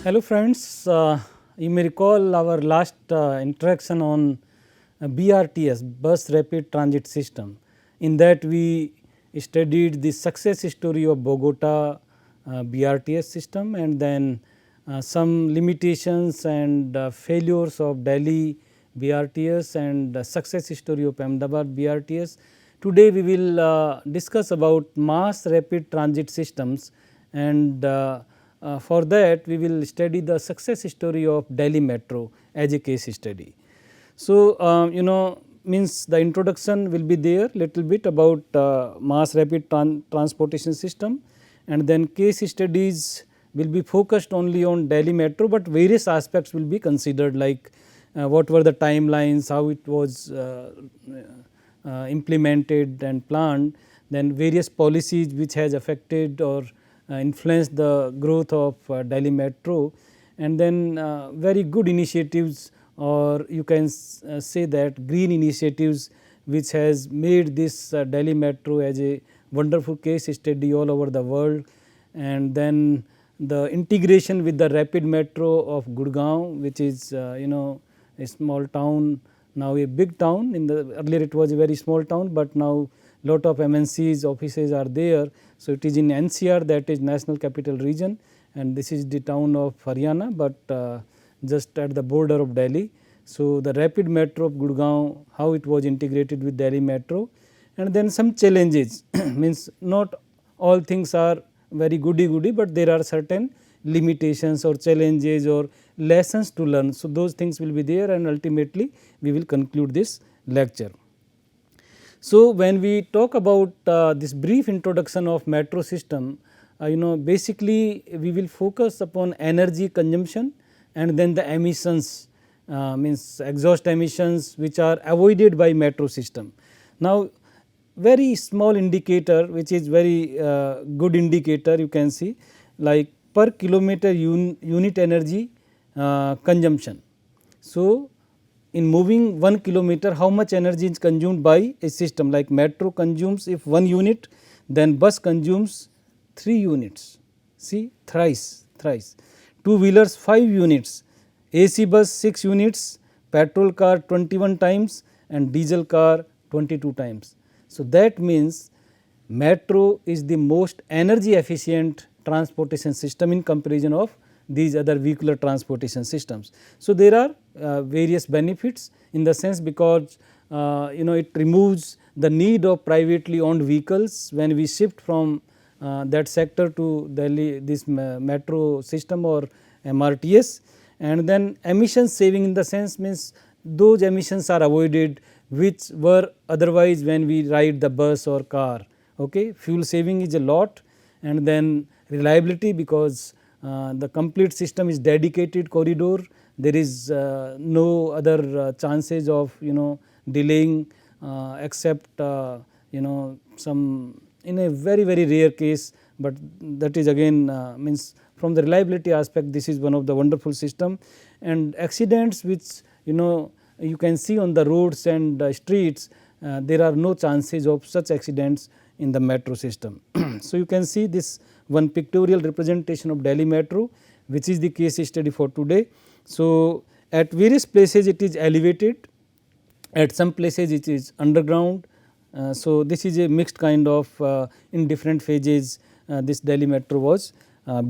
Hello friends, you may recall our last interaction on BRTS, Bus Rapid Transit System. In that we studied the success story of Bogota BRTS system, and then some limitations and failures of Delhi BRTS and success story of Ahmedabad BRTS. Today we will discuss about mass rapid transit systems, and for that we will study the success story of Delhi Metro as a case study. So, means the introduction will be there little bit about mass rapid transportation system, and then case studies will be focused only on Delhi Metro, but various aspects will be considered, like what were the timelines, how it was implemented and planned, then various policies which has affected or influenced the growth of Delhi Metro, and then very good initiatives, or you can say that green initiatives which has made this Delhi Metro as a wonderful case study all over the world. And then the integration with the rapid metro of Gurgaon, which is a small town, now a big town. In the earlier it was a very small town, but now lot of MNCs offices are there. So, it is in NCR, that is National Capital Region, and this is the town of Haryana, but just at the border of Delhi. So, the rapid metro of Gurgaon, how it was integrated with Delhi Metro, and then some challenges means not all things are very goody, but there are certain limitations or challenges or lessons to learn. So, those things will be there, and ultimately we will conclude this lecture. So, when we talk about this brief introduction of metro system, basically we will focus upon energy consumption and then the emissions, means exhaust emissions which are avoided by metro system. Now, very small indicator which is very good indicator, you can see, like per kilometer unit energy consumption. So, in moving 1 kilometer, how much energy is consumed by a system, like metro consumes if 1 unit, then bus consumes 3 units, see thrice. Two wheelers 5 units, AC bus 6 units, petrol car 21 times and diesel car 22 times. So, that means metro is the most energy efficient transportation system in comparison of these other vehicular transportation systems. So, there are various benefits in the sense, because it removes the need of privately owned vehicles when we shift from that sector to Delhi, this metro system or MRTS. And then emission saving in the sense means those emissions are avoided which were otherwise when we ride the bus or car. Okay. Fuel saving is a lot, and then reliability, because the complete system is dedicated corridor, there is no other chances of delaying except some in a very rare case, but that is again means from the reliability aspect this is one of the wonderful system. And accidents which you can see on the roads and streets, there are no chances of such accidents in the metro system. So, you can see this one pictorial representation of Delhi Metro, which is the case study for today. So, at various places it is elevated, at some places it is underground. So, this is a mixed kind of in different phases this Delhi Metro was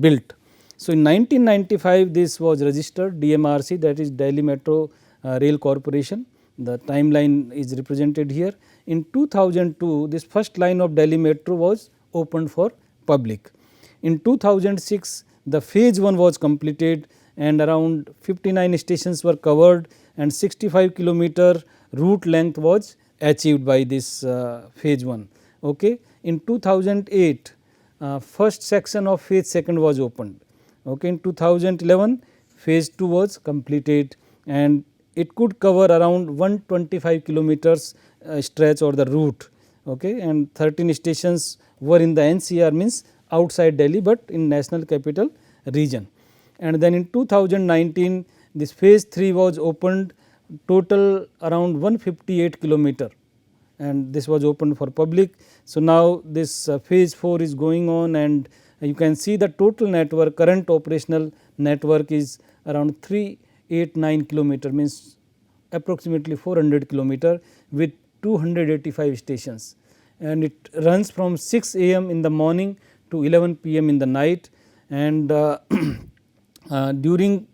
built. So, in 1995 this was registered DMRC, that is Delhi Metro Rail Corporation. The timeline is represented here. In 2002 this first line of Delhi Metro was opened for public. In 2006 the phase 1 was completed and around 59 stations were covered and 65 kilometer route length was achieved by this phase 1. Okay. In 2008 first section of phase 2 was opened. Okay. In 2011 phase 2 was completed and it could cover around 125 kilometers stretch or the route. Okay. And 13 stations were in the NCR, means outside Delhi, but in National Capital Region. And then in 2019 this phase 3 was opened, total around 158 kilometer, and this was opened for public. So, now this phase 4 is going on, and you can see the total network, current operational network is around 389 kilometer, means approximately 400 kilometer with 285 stations, and it runs from 6 a.m. in the morning to 11 p.m. in the night. And during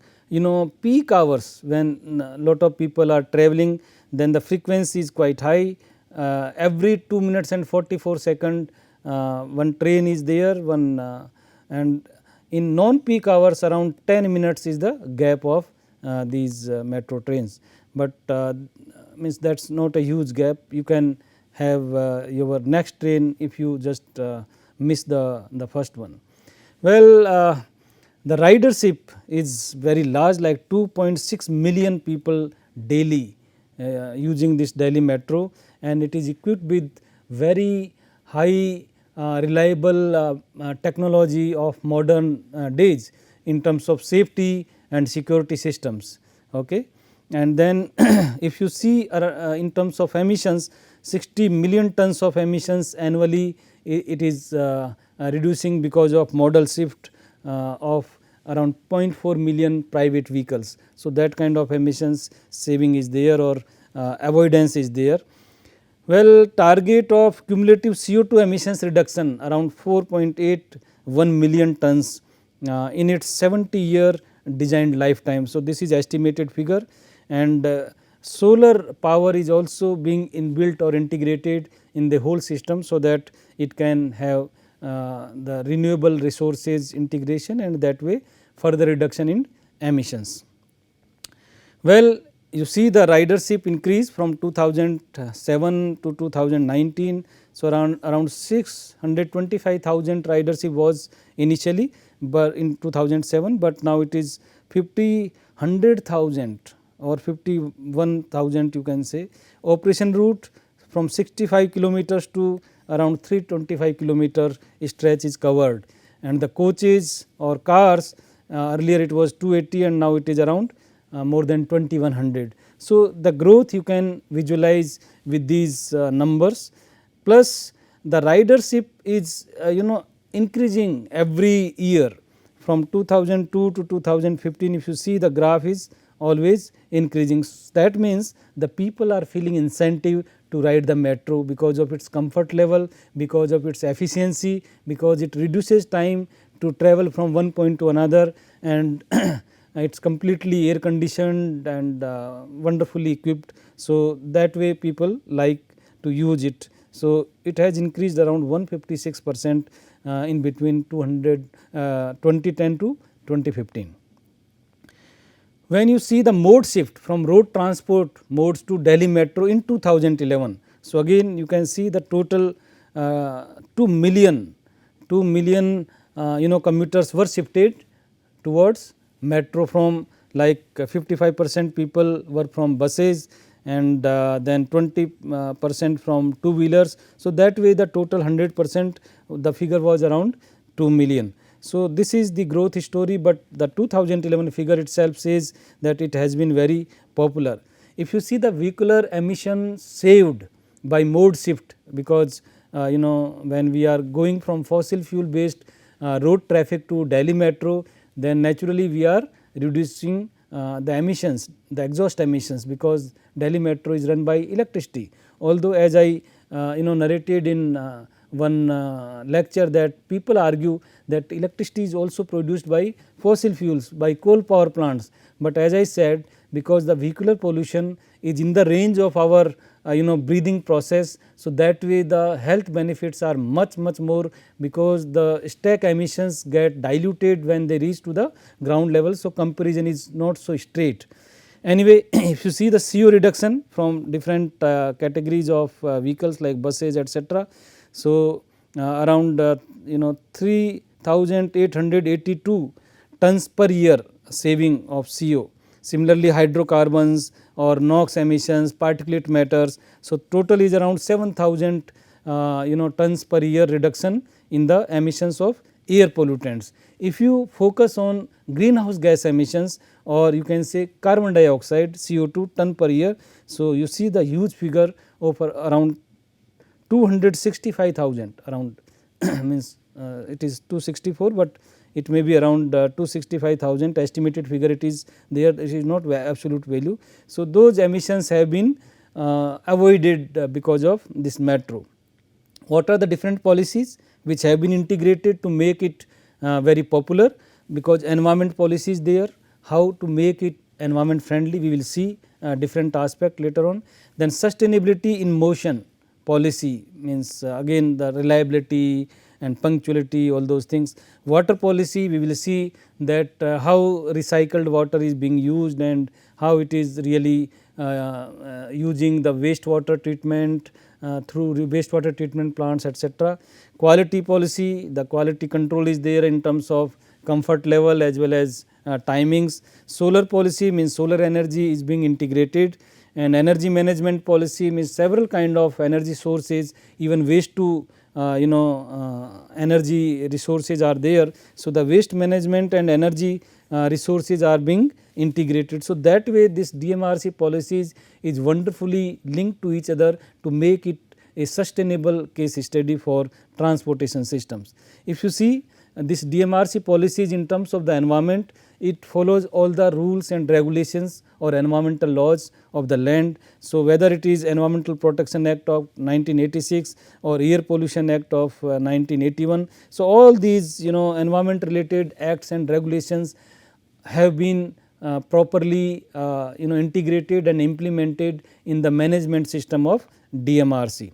peak hours, when lot of people are traveling, then the frequency is quite high. Every 2 minutes and 44 second one train is there, and in non peak hours around 10 minutes is the gap of these metro trains, but means that is not a huge gap. You can have your next train if you just miss the first one. Well, the ridership is very large, like 2.6 million people daily using this Delhi metro, and it is equipped with very high reliable technology of modern days in terms of safety and security systems. Okay. And then if you see in terms of emissions, 60 million tons of emissions annually it is reducing because of modal shift of around 0.4 million private vehicles. So, that kind of emissions saving is there, or avoidance is there. Well, target of cumulative CO2 emissions reduction around 4.81 million tons in its 70-year designed lifetime. So, this is estimated figure, and solar power is also being inbuilt or integrated in the whole system, so that it can have the renewable resources integration, and that way further reduction in emissions. Well, you see the ridership increase from 2007 to 2019. So, around 625,000 ridership was initially, but in 2007, but now it is 100,000 or 51,000 you can say. Operation route from 65 kilometers to around 325 kilometer stretch is covered, and the coaches or cars earlier it was 280 and now it is around more than 2100. So, the growth you can visualize with these numbers, plus the ridership is increasing every year from 2002 to 2015. If you see, the graph is always increasing. That means the people are feeling incentive to ride the metro because of its comfort level, because of its efficiency, because it reduces time to travel from one point to another, and it is completely air conditioned and wonderfully equipped. So, that way people like to use it. So, it has increased around 156% in between 2010 to 2015. When you see the mode shift from road transport modes to Delhi metro in 2011. So, again you can see the total 2 million commuters were shifted towards metro, from like 55% people were from buses, and then 20% from two wheelers. So, that way the total 100% the figure was around 2 million. So, this is the growth story, but the 2011 figure itself says that it has been very popular. If you see the vehicular emission saved by mode shift, because when we are going from fossil fuel based road traffic to Delhi metro, then naturally we are reducing the emissions, the exhaust emissions, because Delhi metro is run by electricity. Although as I narrated in one lecture, that people argue that electricity is also produced by fossil fuels, by coal power plants, but as I said, because the vehicular pollution is in the range of our breathing process. So, that way the health benefits are much more, because the stack emissions get diluted when they reach to the ground level. So, comparison is not so straight. Anyway, if you see the CO reduction from different categories of vehicles like buses etc. So, around 3882 tons per year saving of CO. Similarly, hydrocarbons or NOx emissions, particulate matters. So, total is around 7000 tons per year reduction in the emissions of air pollutants. If you focus on greenhouse gas emissions, or you can say carbon dioxide CO2 ton per year. So, you see the huge figure of around 265,000 around means it is 264, but it may be around 265,000 estimated figure it is there, it is not absolute value. So, those emissions have been avoided because of this metro. What are the different policies which have been integrated to make it very popular? Because environment policy is there, how to make it environment friendly, we will see different aspect later on. Then sustainability in motion policy means again the reliability and punctuality, all those things. Water policy, we will see that how recycled water is being used and how it is really using the wastewater treatment through wastewater treatment plants, etc. Quality policy, the quality control is there in terms of comfort level as well as timings. Solar policy means solar energy is being integrated, and energy management policy means several kind of energy sources, even waste to energy resources are there. So, the waste management and energy resources are being integrated. So, that way this DMRC policies is wonderfully linked to each other to make it a sustainable case study for transportation systems. If you see this DMRC policies in terms of the environment, it follows all the rules and regulations or environmental laws of the land. So, whether it is Environmental Protection Act of 1986 or Air Pollution Act of 1981. So, all these environment related acts and regulations have been properly integrated and implemented in the management system of DMRC.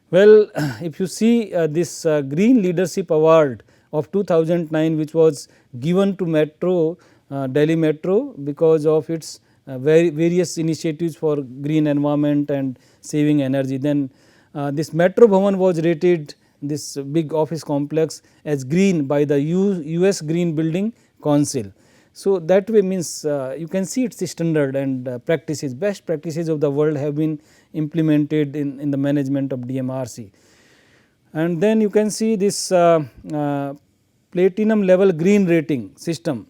Well, if you see this Green Leadership Award of 2009, which was given to Metro, Delhi Metro, because of its various initiatives for green environment and saving energy. Then this Metro Bhavan was rated, this big office complex, as green by the US Green Building Council. So, that way means you can see its standard and practices, best practices of the world have been implemented in the management of DMRC. And then you can see this platinum level green rating system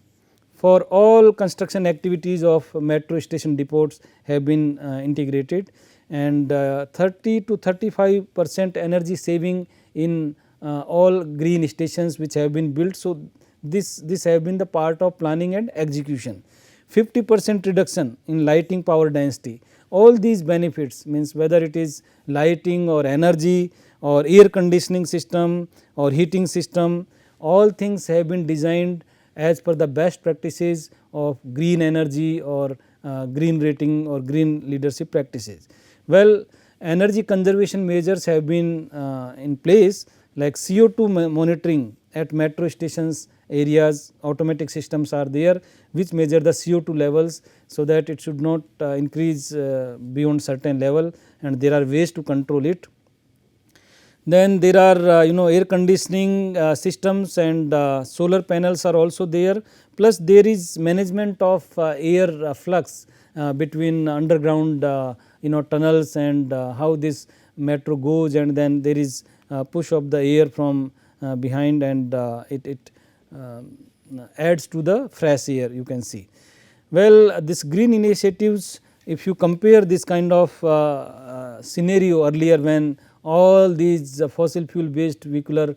for all construction activities of metro station depots have been integrated, and 30 to 35% energy saving in all green stations which have been built. So, this have been the part of planning and execution. 50% reduction in lighting power density, all these benefits means whether it is lighting or energy or air conditioning system or heating system, all things have been designed as per the best practices of green energy or green rating or green leadership practices. Well, energy conservation measures have been in place, like CO2 monitoring at metro stations areas, automatic systems are there which measure the CO2 levels, so that it should not increase beyond certain level, and there are ways to control it. Then there are air conditioning systems and solar panels are also there, plus there is management of air flux between underground tunnels and how this metro goes, and then there is push of the air from behind, and it adds to the fresh air, you can see. Well, this green initiatives, if you compare this kind of scenario earlier when all these fossil fuel based vehicular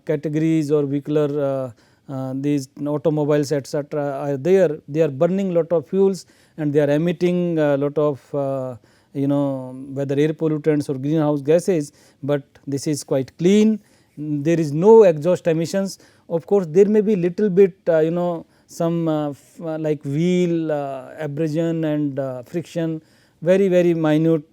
categories or vehicular these automobiles etc. are there, they are burning lot of fuels and they are emitting lot of whether air pollutants or greenhouse gases, but this is quite clean, there is no exhaust emissions. Of course, there may be little bit some like wheel abrasion and friction, very minute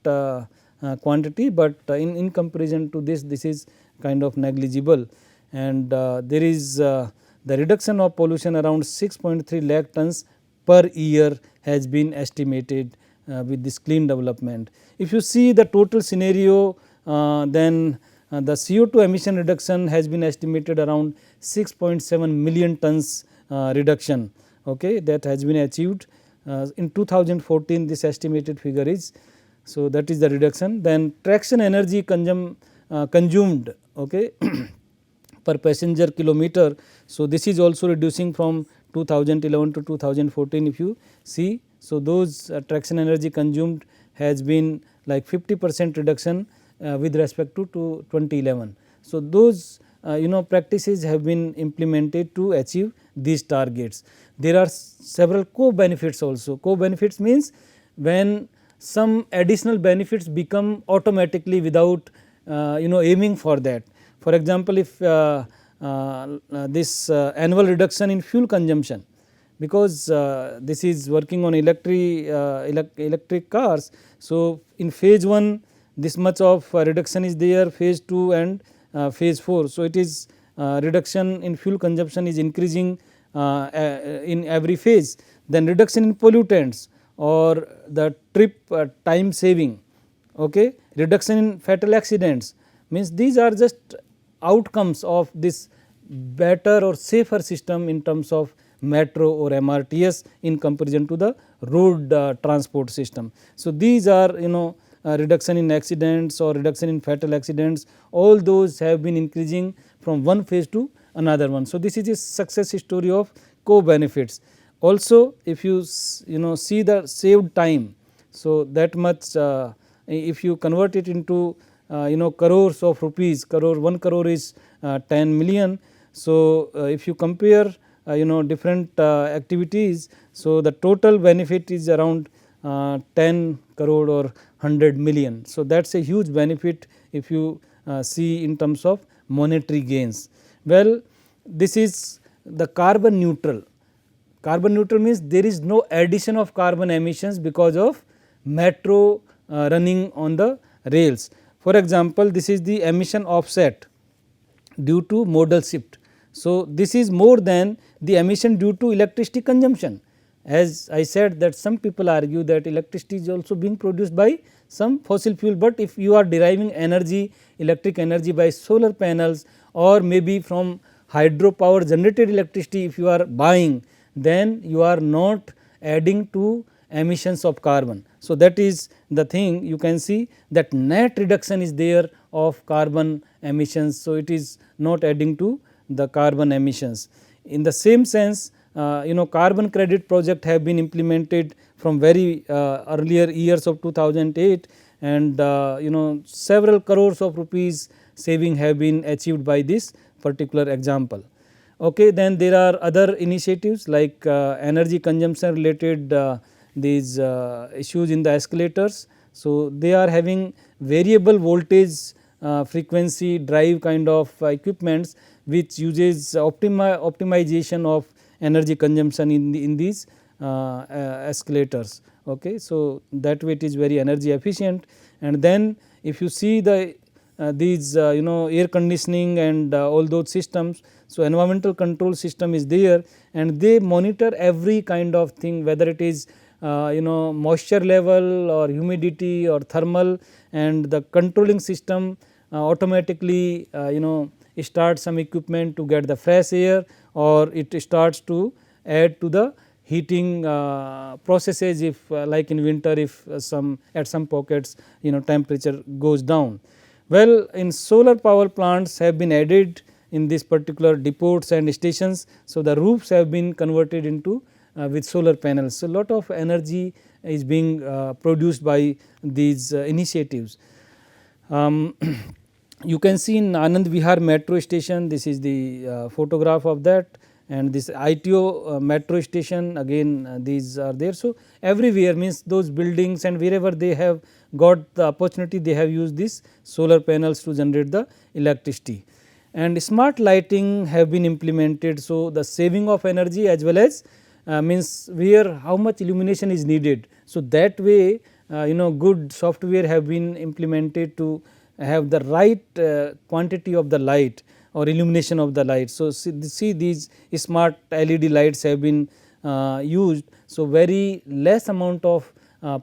quantity, but in comparison to this is kind of negligible, and there is the reduction of pollution around 6.3 lakh tons per year has been estimated with this clean development. If you see the total scenario, then the CO2 emission reduction has been estimated around 6.7 million tons reduction, okay, that has been achieved in 2014. This estimated figure is, so that is the reduction. Then traction energy consumed, okay, per passenger kilometer. So, this is also reducing from 2011 to 2014 if you see. So, those traction energy consumed has been like 50% reduction with respect to 2011. So, those practices have been implemented to achieve these targets. There are several co-benefits also. Co-benefits means when some additional benefits become automatically without aiming for that. For example, if this annual reduction in fuel consumption, because this is working on electric cars. So, in phase 1 this much of reduction is there, phase 2 and phase 4. So, it is reduction in fuel consumption is increasing in every phase. Then reduction in pollutants or the trip time saving, okay. Reduction in fatal accidents, means these are just outcomes of this better or safer system in terms of metro or MRTS in comparison to the road transport system. So, these are reduction in accidents or reduction in fatal accidents, all those have been increasing from one phase to another one. So, this is a success story of co-benefits. Also, if you see the saved time, so that much if you convert it into crores of rupees, 1 crore is 10 million. So, if you compare different activities, so the total benefit is around 10 crore or 100 million. So, that is a huge benefit if you see in terms of monetary gains. Well, this is the carbon neutral. Carbon neutral means there is no addition of carbon emissions because of metro running on the rails. For example, this is the emission offset due to modal shift. So, this is more than the emission due to electricity consumption. As I said that some people argue that electricity is also being produced by some fossil fuel, but if you are deriving energy, electric energy by solar panels or maybe from hydropower generated electricity if you are buying, then you are not adding to emissions of carbon. So, that is the thing, you can see that net reduction is there of carbon emissions. So, it is not adding to the carbon emissions. In the same sense, carbon credit project have been implemented from very earlier years of 2008, and several crores of rupees saving have been achieved by this particular example. Okay, then there are other initiatives like energy consumption related these issues in the escalators. So, they are having variable voltage frequency drive kind of equipments which uses optimization of energy consumption in these escalators. Okay. So, that way it is very energy efficient, and then if you see the these air conditioning and all those systems. So, environmental control system is there and they monitor every kind of thing, whether it is moisture level or humidity or thermal, and the controlling system automatically start some equipment to get the fresh air, or it starts to add to the heating processes if like in winter if some at some pockets temperature goes down. Well, in solar power plants have been added in this particular depots and stations. So, the roofs have been converted into with solar panels. So, lot of energy is being produced by these initiatives. You can see in Anand Vihar metro station, this is the photograph of that, and this ITO metro station again these are there. So, everywhere means those buildings and wherever they have got the opportunity, they have used this solar panels to generate the electricity, and smart lighting have been implemented. So, the saving of energy as well as means where how much illumination is needed. So, that way good software have been implemented to have the right quantity of the light or illumination of the light. So, see these smart LED lights have been used. So, very less amount of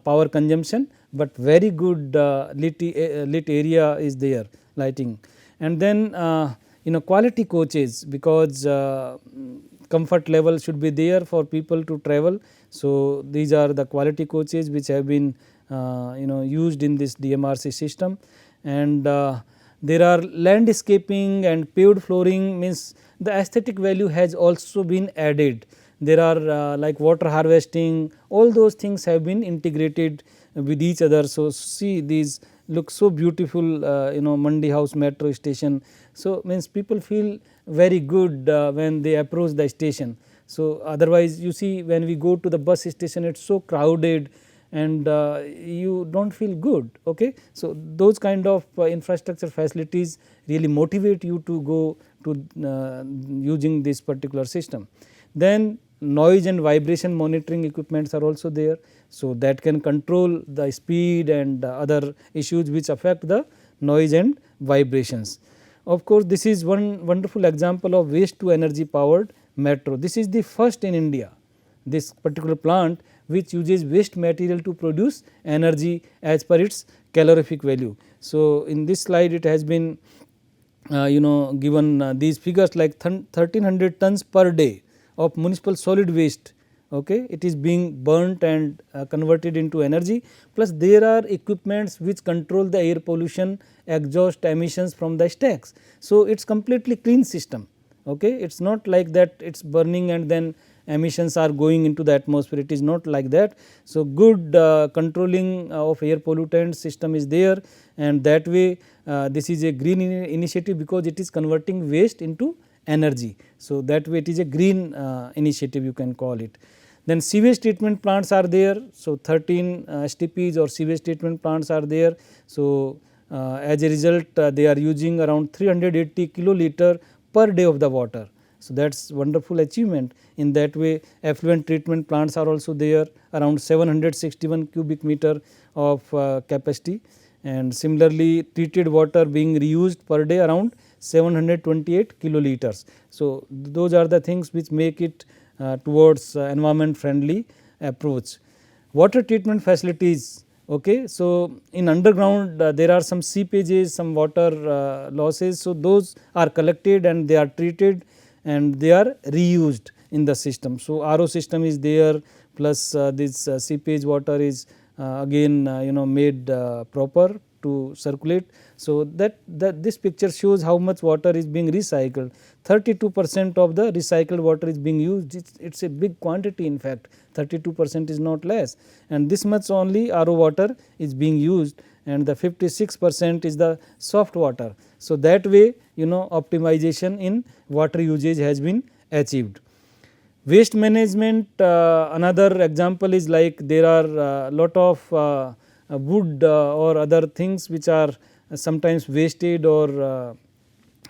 power consumption, but very good lit area is there lighting. And then quality coaches, because comfort level should be there for people to travel. So, these are the quality coaches which have been used in this DMRC system, and there are landscaping and paved flooring, means the aesthetic value has also been added. There are like water harvesting, all those things have been integrated with each other. So, see these looks so beautiful, Mandi House metro station. So, means people feel very good when they approach the station. So, otherwise you see when we go to the bus station, it is so crowded and you do not feel good. Okay. So, those kind of infrastructure facilities really motivate you to go to using this particular system. Then noise and vibration monitoring equipments are also there. So, that can control the speed and other issues which affect the noise and vibrations. Of course, this is one wonderful example of waste to energy powered metro. This is the first in India, this particular plant which uses waste material to produce energy as per its calorific value. So, in this slide it has been given these figures like 1300 tons per day of municipal solid waste. Okay. It is being burnt and converted into energy, plus there are equipments which control the air pollution, exhaust emissions from the stacks. So, it is completely clean system. Okay. It is not like that it is burning and then emissions are going into the atmosphere, it is not like that. So, good controlling of air pollutant system is there, and that way this is a green initiative because it is converting waste into energy. So, that way it is a green initiative, you can call it. Then sewage treatment plants are there. So, 13 STPs or sewage treatment plants are there. So, as a result they are using around 380 kiloliter per day of the water. So, that is wonderful achievement. In that way effluent treatment plants are also there, around 761 cubic meter of capacity, and similarly treated water being reused per day around 728 kiloliters. So, those are the things which make it towards environment friendly approach. Water treatment facilities. Okay. So, in underground there are some seepages, some water losses. So, those are collected and they are treated and they are reused in the system. So, RO system is there, plus this seepage water is again made proper to circulate. So, that this picture shows how much water is being recycled. 32% of the recycled water is being used. It is a big quantity, in fact 32% is not less, and this much only RO water is being used, and the 56% is the soft water. So, that way optimization in water usage has been achieved. Waste management, another example is like there are lot of wood or other things which are sometimes wasted or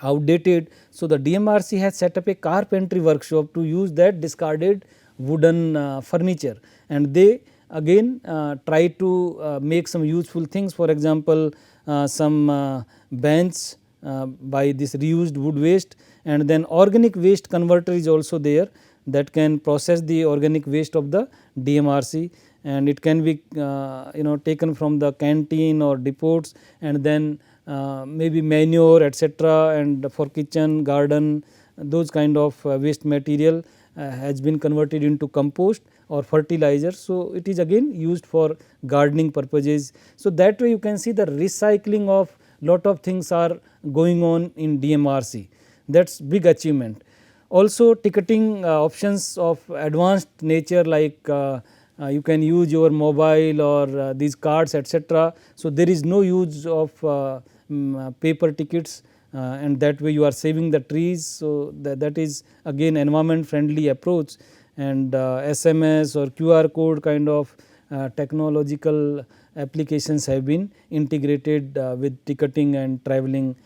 outdated. So, the DMRC has set up a carpentry workshop to use that discarded wooden furniture, and they again try to make some useful things. For example, some bench by this reused wood waste, and then organic waste converter is also there that can process the organic waste of the DMRC, and it can be taken from the canteen or depots, and then maybe manure etc., and for kitchen, garden, those kind of waste material has been converted into compost or fertilizer. So, it is again used for gardening purposes. So, that way you can see the recycling of lot of things are going on in DMRC, that is big achievement. Also ticketing options of advanced nature, like you can use your mobile or these cards etc. So, there is no use of paper tickets, and that way you are saving the trees. So, that is again environment friendly approach, and SMS or QR code kind of technological applications have been integrated with ticketing and travelling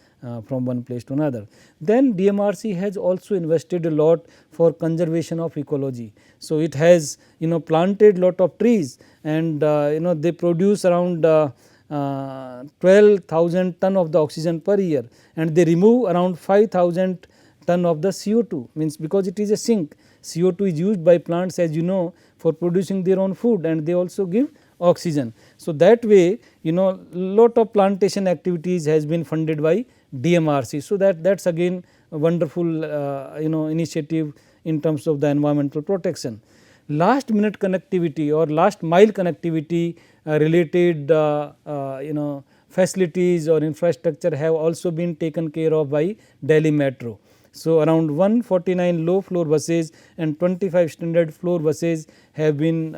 from one place to another. Then DMRC has also invested a lot for conservation of ecology. So, it has planted lot of trees, and they produce around 12,000 ton of the oxygen per year, and they remove around 5,000 ton of the CO2, means because it is a sink. CO2 is used by plants, as you know, for producing their own food, and they also give oxygen. So, that way lot of plantation activities has been funded by DMRC. So, that is again a wonderful initiative in terms of the environmental protection. Last minute connectivity or last mile connectivity related facilities or infrastructure have also been taken care of by Delhi Metro. So, around 149 low floor buses and 25 standard floor buses have been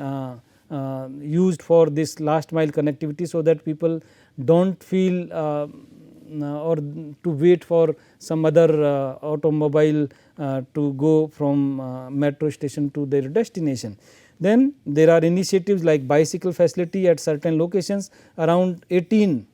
used for this last mile connectivity, so that people do not feel or to wait for some other automobile to go from metro station to their destination. Then there are initiatives like bicycle facility at certain locations, around 18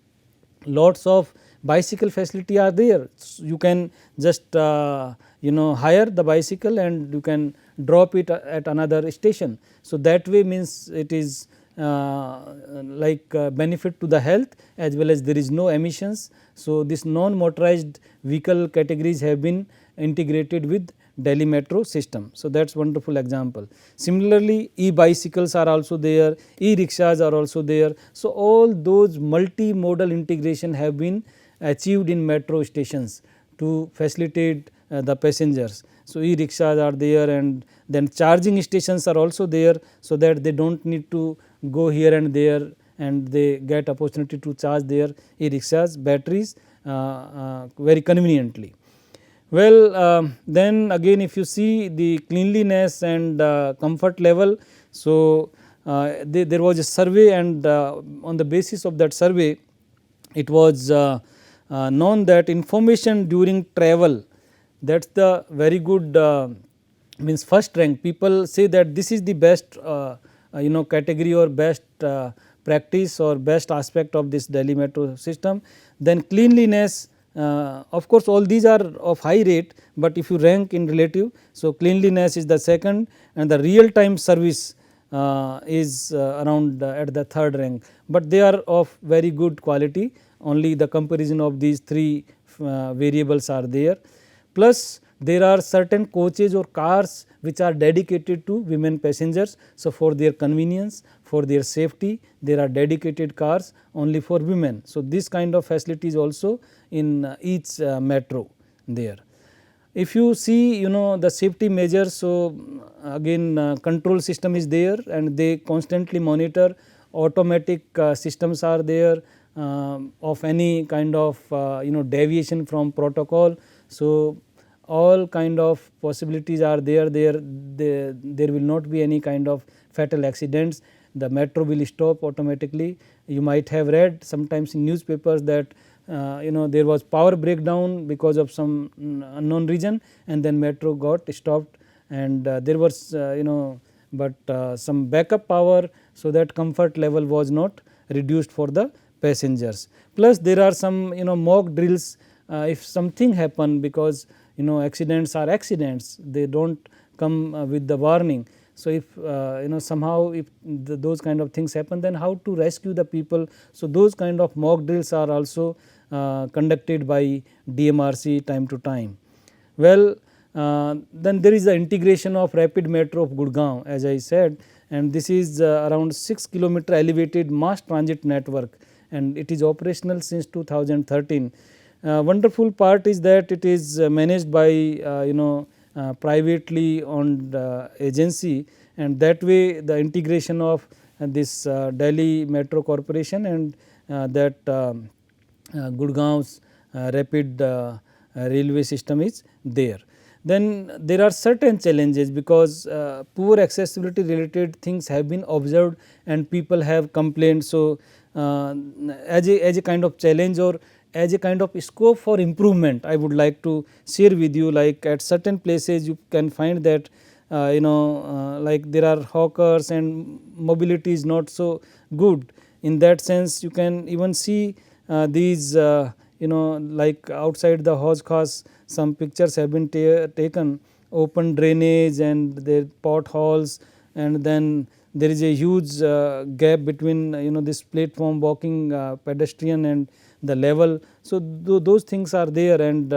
lots of bicycle facility are there. So, you can just hire the bicycle and you can drop it at another station. So, that way means it is like benefit to the health as well as there is no emissions. So, this non motorized vehicle categories have been integrated with Delhi metro system. So, that is wonderful example. Similarly, e-bicycles are also there, e-rickshaws are also there. So, all those multimodal integration have been achieved in metro stations to facilitate the passengers. So, e-rickshaws are there and then charging stations are also there, so that they do not need to go here and there and they get opportunity to charge their e-rickshaws batteries very conveniently. Well, then again if you see the cleanliness and comfort level. So, there was a survey and on the basis of that survey it was known that information during travel, that is the very good means first rank. People say that this is the best category or best practice or best aspect of this Delhi metro system. Then cleanliness, of course, all these are of high rate, but if you rank in relative. So, cleanliness is the second and the real time service is around at the third rank, but they are of very good quality, only the comparison of these three variables are there. Plus there are certain coaches or cars which are dedicated to women passengers. So, for their convenience, for their safety, there are dedicated cars only for women. So, this kind of facilities also in each metro there. If you see the safety measures, so again control system is there and they constantly monitor, automatic systems are there of any kind of deviation from protocol. So, all kind of possibilities are there, there will not be any kind of fatal accidents, the metro will stop automatically. You might have read sometimes in newspapers that there was power breakdown because of some unknown reason and then metro got stopped and there was but some backup power, so that comfort level was not reduced for the passengers. Plus there are some mock drills if something happen, because accidents are accidents, they do not come with the warning. So, if somehow if those kind of things happen, then how to rescue the people. So, those kind of mock drills are also conducted by DMRC time to time. Well, then there is the integration of rapid metro of Gurgaon, as I said, and this is around 6 kilometer elevated mass transit network and it is operational since 2013. Wonderful part is that it is managed by privately owned agency, and that way the integration of this Delhi Metro Corporation and that Gurgaon's rapid railway system is there. Then there are certain challenges, because poor accessibility related things have been observed and people have complained. So, as a kind of challenge or as a kind of scope for improvement, I would like to share with you, like at certain places you can find that like there are hawkers and mobility is not so good. In that sense, you can even see these like outside the Hauj Khas, some pictures have been taken, open drainage and their potholes, and then there is a huge gap between this platform walking pedestrian and the level. So, those things are there and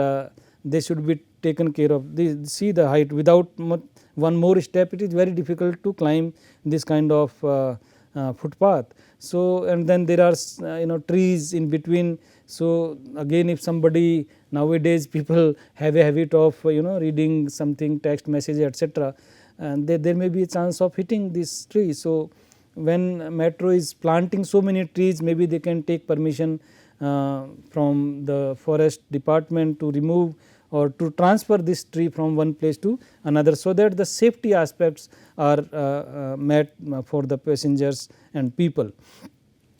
they should be taken care of. See the height, without one more step it is very difficult to climb this kind of footpath. So, and then there are trees in between. So, again if somebody, nowadays people have a habit of reading something, text message, etc., and there may be a chance of hitting this tree. So, when metro is planting so many trees, maybe they can take permission from the forest department to remove or to transfer this tree from one place to another, so that the safety aspects are met for the passengers and people.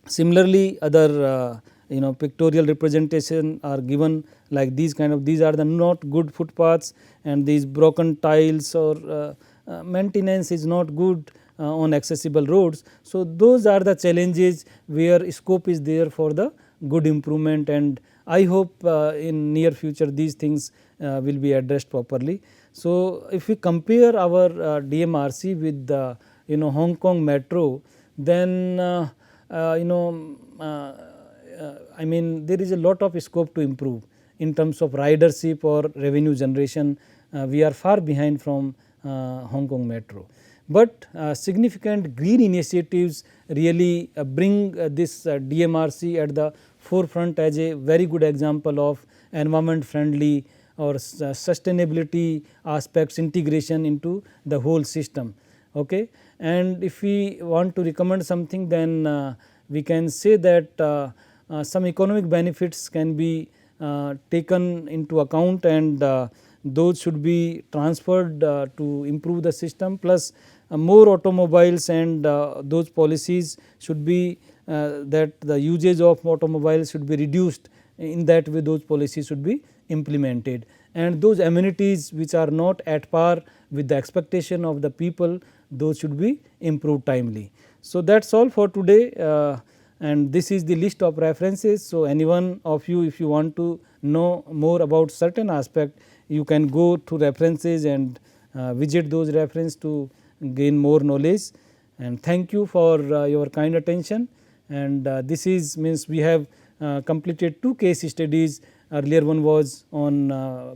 Similarly, other pictorial representation are given like these kind of, these are the not good footpaths and these broken tiles or maintenance is not good on accessible roads. So, those are the challenges where scope is there for the good improvement, and I hope in near future these things will be addressed properly. So, if we compare our DMRC with the Hong Kong Metro, then I mean there is a lot of scope to improve in terms of ridership or revenue generation. We are far behind from Hong Kong Metro, but significant green initiatives really bring this DMRC at the forefront as a very good example of environment friendly or sustainability aspects integration into the whole system. Okay. And if we want to recommend something, then we can say that some economic benefits can be taken into account, and those should be transferred to improve the system, plus more automobiles, and those policies should be that the usage of automobiles should be reduced. In that way those policies should be implemented, and those amenities which are not at par with the expectation of the people, those should be improved timely. So, that is all for today, and this is the list of references. So, anyone of you, if you want to know more about certain aspect, you can go to references and visit those references to gain more knowledge. And thank you for your kind attention. And this is means we have completed 2 case studies. Earlier one was on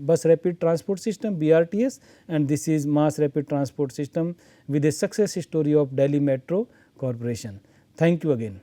bus rapid transport system BRTS, and this is mass rapid transport system with a success story of Delhi Metro Corporation. Thank you again.